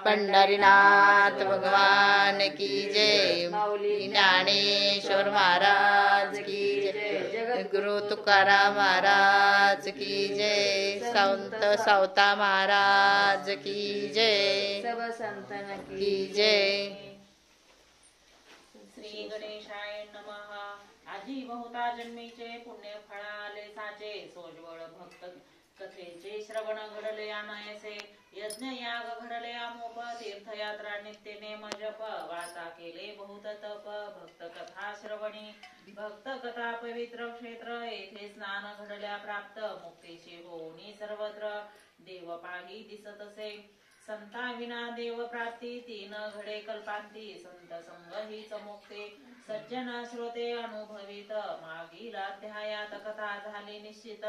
पंढरीनाथ भगवान की जय. ज्ञानेश्वर महाराज की जय. गुरु तुकाराम महाराज की जय. संत सावता महाराज की जय. सब संतन की जय. श्री गणेशाय नमः. आजी बहुता जन्मीचे पुण्य फळाले साचे. सोज्वळ भक्त कथेचे श्रवण घडले अनायसे. यज्ञ याग घडले अमोप. तीर्थयात्रा नित्य नेम जप. वाचा केले बहुत तप. भक्त कथा श्रवणी भक्त कथा पवित्र क्षेत्र. येथे स्नान घडल्या प्राप्त. मुक्तीची होनी सर्वत्र. देव पाही दिसतसे. संता विना देव प्राप्ती. तीन घडे कल्पांती. संत संग हीच मुक्ती. सज्जन श्रोते अनुभवित. मागील अध्यायात कथा झाली निश्चित.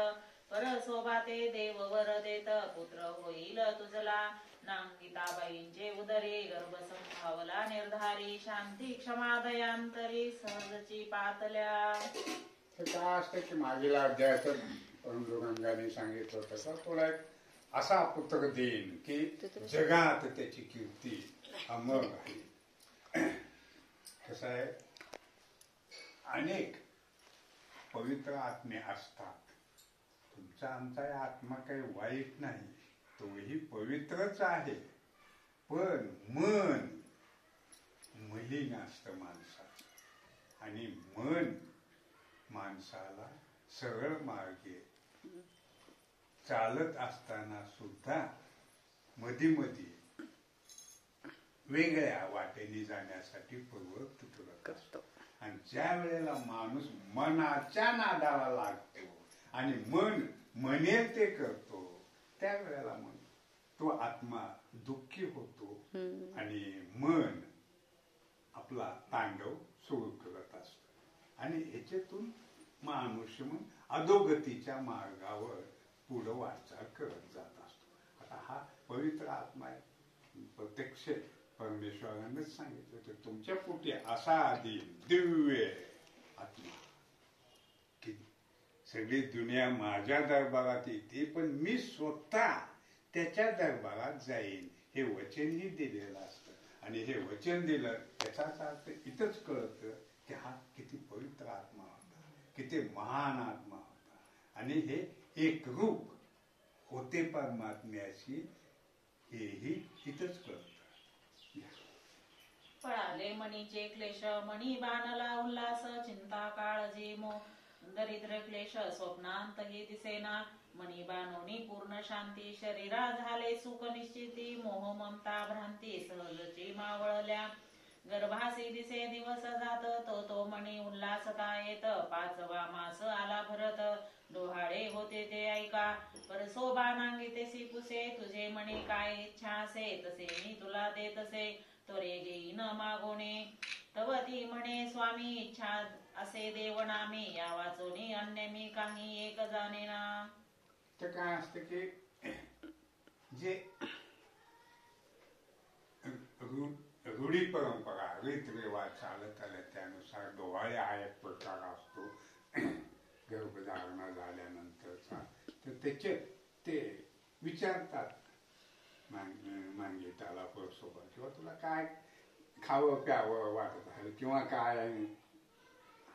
परसोबाते देव वर देत. पुत्र होईल तुझला. नांगिताबाईंचे उदरी. गर्भ संभावला निर्धारी. शांती क्षमा दयांतरी. सहजची पातल्या. काय असतं की मागील अध्यायात पांडुरंगाने सांगितलं होतं का थोडा असा पुस्तक देईन की जगात त्याची कीर्ती अमर आहे. कसं आहे, अनेक पवित्र आत्मे असतात. तुमचा आमचा आत्मा काही वाईट नाही, तोही पवित्रच आहे. पण मन मलिन असतं माणसाचं. आणि मन माणसाला सरळ मार्गे चालत असताना सुद्धा मधी वेगळ्या वाटेने जाण्यासाठी प्रवृत्त करतो. आणि ज्या वेळेला माणूस मनाच्या नादाला लागतो आणि मन म्हणेल ते करतो, त्यावेळेला मग तो आत्मा दुःखी होतो आणि मन आपला तांडव सुरू करत असतो. आणि ह्याच्यातून माणूस मग अधोगतीच्या मार्गावर पुढं वाटचाल करत जात असतो. आता हा पवित्र आत्मा आहे. प्रत्यक्ष परमेश्वरानेच सांगितलं तर तुमच्या पोटी असा आधी दिव्य आत्मा की सगळी दुनिया माझ्या दरबारात येते, पण मी स्वतः त्याच्या दरबारात जाईन हे वचनही दिलेलं असतं. आणि हे वचन दिलं याचाच अर्थ इथंच कळतं की हा किती पवित्र आत्मा होता, किती महान आत्मा होता. आणि हे एक रूप होते परमात्म्याशी, हेही इथंच कळतं. पळाले मनीचे क्लेश. मणी बाणला उल्हास. चिंता काळजी मोह. दरिद्र क्लेश स्वप्नांतही दिसेना. मणी बाणोनी पूर्ण शांती. शरीरा झाले सुख निश्चिती. मोह ममता भ्रांती सहजची मावळल्या. गर्भासी दिसे दिवस जात. तो मणी उल्हासता येत. पाचवा मास आला भरत. डोहाळे होते ते ऐका. परसोबा नांगितेसी पुसे. तुझे मणी काय इच्छा असे, तसे मी तुला देतसे. त्वरे घेईन मागोने. तव ती म्हणे स्वामी, इच्छा असे देवनामी. या वाचोनी अन्य मी काही एक जाणेना. तर काय असतं की जे रूढी परंपरा रीतरिवाज चालत आले त्यानुसार डोहाळे हा एक प्रकार असतो गर्भधारणा झाल्यानंतरचा. तर त्याचे ते विचारतात मांगिताला परसोबत, किंवा तुला काय खावं प्यावं वाटत आहे किंवा काय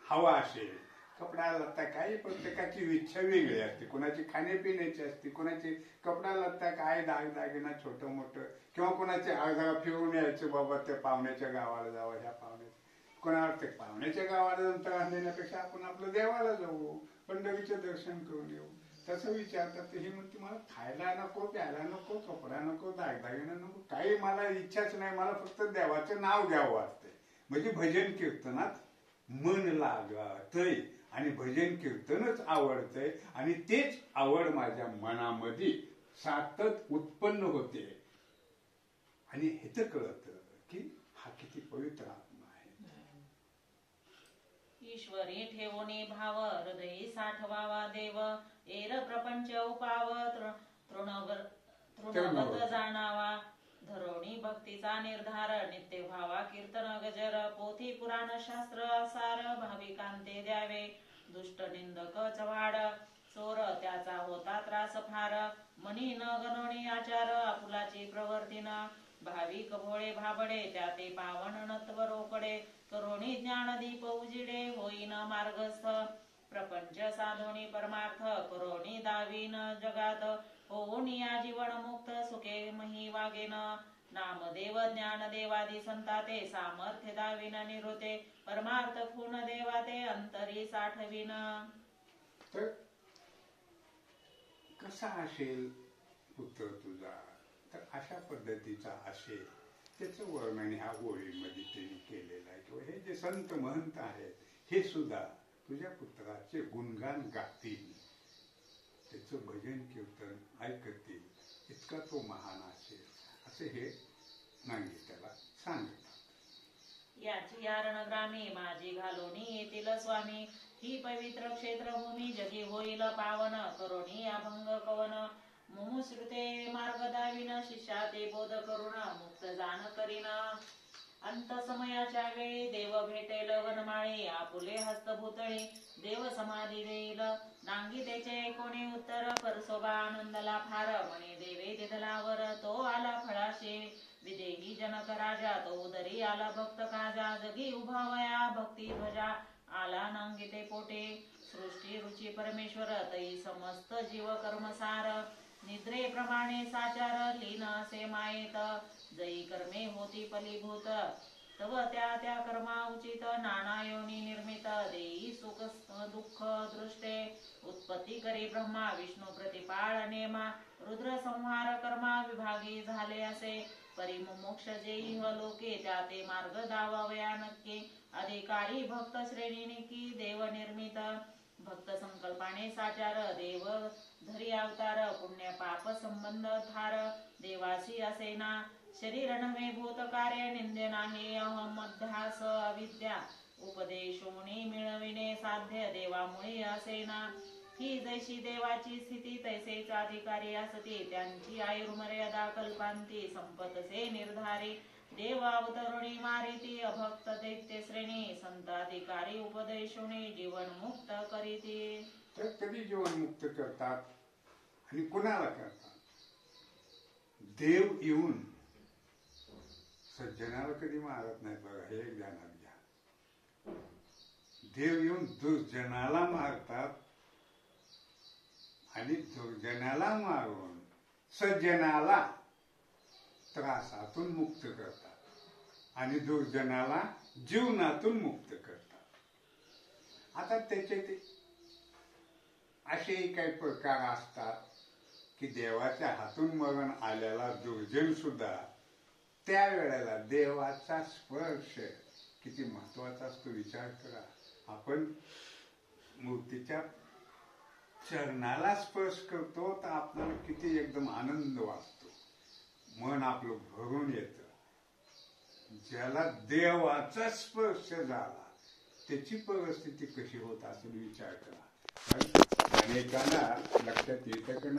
हवा असेल, कपडा लत्ता, काही प्रत्येकाची इच्छा वेगळी असते. कोणाची खाण्यापिण्याची असते, कोणाची कपडा लत्ता काय दागदागिना छोटं मोठं, किंवा कोणाचे अर्धा फिरून यायचं बाबा त्या पाहुण्याच्या गावाला जावं, ह्या पाहुण्याच्या कोणाला ते पाहुण्याच्या गावाला नंतर आणण्यापेक्षा आपण आपलं देवाला जाऊ, पंढरीचं दर्शन करून येऊ. तसं विचारतात. ही म्हणते मला खायला नको, प्यायला नको, कपडा नको, दागदागिना नको, काही मला इच्छाच नाही, मला फक्त देवाचं नाव घ्यावं वाटतंय. म्हणजे भजन कीर्तनात मन लागतंय आणि भजन कीर्तनच आवडतंय. आणि तेच आवड माझ्या मनामध्ये सातत उत्पन्न होते. आणि हे तर कळतं की हा किती पवित्र आत्मा आहे. ईश्वरी ठेवोनी भाव. हृदयी साठवावा देव. एर प्रपंच उपाव. तृणवत जाणावा. धरोणी भक्तीचा निर्धार. नित्य भावा कीर्तन गजर. पोथी पुराण शास्त्र सार. भाविकांते द्यावे. दुष्ट निंदक चव्हाड. चोर त्याचा होता त्रास फार मनी न गणोनी आचार आपुलाची प्रवर्तीन भाविक भोळे भाबडे त्या ते पावन नत्व रोकडे करोणी ज्ञान दीप उजिडे होईन मार्गस्थ प्रपंच साधोनी परमार्थ करोणी दावीन जगात होऊन या जीवन मुक्त सुखे मही वागेन नामदेव ज्ञान देवादी संताते सामर्थ्य दाविन निरोते परमार्थ खून देवाते अंतरी साठविन. तर कसा असेल पुत्र तुझा, तर अशा पद्धतीचा असेल त्याचं वर्णन ह्या ओळीमध्ये त्यांनी केलेलं आहे. किंवा हे जे संत महंत आहेत हे सुद्धा तुझ्या पुत्राचे गुणगान गातील, त्याचं भजन कीर्तन ऐकतील, इतका तो महान असेल असे हे नांगी त्याला सांगतात. याची यारण ग्रामी माझी घालोनी येतील स्वामी ही पवित्र क्षेत्रभूमी जगी होईल पावन करोणी अभंग कवन मुमुश्रुते मार्ग दाविन शिष्या ते बोध करुण मुक्त जाण करीन अंत समयाच्या वेळी देव भेटेल वनमाळी आपुले हस्तभूतळी देव समाधी देईल नांगी त्याचे कोणी उत्तर परसोबा आनंदला फार म्हणे देवे दिदलावर तो आला फळाशे विदेही जनक राजा तो उदरी आला भक्त काजा जगी उभा वया भक्ती ध्वजा आला नांगी ते पोटे सृष्टी रुची परमेश्वर तई समस्त जीव कर्मसार निद्रेप्रमाणे साचार लीन असे मायेत जई कर्मे होती फलीभूत तव त्या त्या कर्मा उचित नाना योनी निर्मित देई सुख दुःख दृष्टे उत्पत्ती करी ब्रह्मा विष्णू प्रतिपाळ नेमा रुद्र संहार कर्मा विभागी झाले असे परिमुमोक्ष जेई लोके त्या ते मार्ग दावावया नक्की अधिकारी भक्त श्रेणीनिकी देव निर्मित भक्त संकल्पाने साचार देव धरी अवतार पुण्य पाप संबंध थार देवासी असेना शरीर नव्हे भूत कार्य निंदे नाही अहम अध्यास अविद्या उपदेशोनी मिळविणे साध्य देवामुळे असेना ही जैशी देवाची स्थिती तैसेच अधिकारी असती त्यांची आयुर्मर्यादा कल्पांती संपतसे निर्धारी देव अवतरुणी मारिती अभक्त दैत्य श्रेणी संत अधिकारी उपदेशोनी जीवन मुक्त करीती. तर कधी जीवन मुक्त करतात आणि कुणाला करतात? देव येऊन सज्जनाला कधी मारत नाही बघा, हे एक ध्यानात घ्या. देव येऊन दुर्जनाला मारतात आणि दुर्जनाला मारून सज्जनाला त्रासातून मुक्त करतात आणि दुर्जनाला जीवनातून मुक्त करतात. आता त्याचे ते असेही काही प्रकार असतात की देवाच्या हातून मरण आलेला दुर्जन सुद्धा त्यावेळेला देवाचा स्पर्श किती महत्वाचा असतो विचार करा. आपण मूर्तीच्या चरणाला स्पर्श करतो तर आपल्याला किती एकदम आनंद वाटतो, मन आपलं भरून येतं. ज्याला देवाचा स्पर्श झाला त्याची परिस्थिती कशी होत असेल विचार करा. अनेकांना लक्षात येतं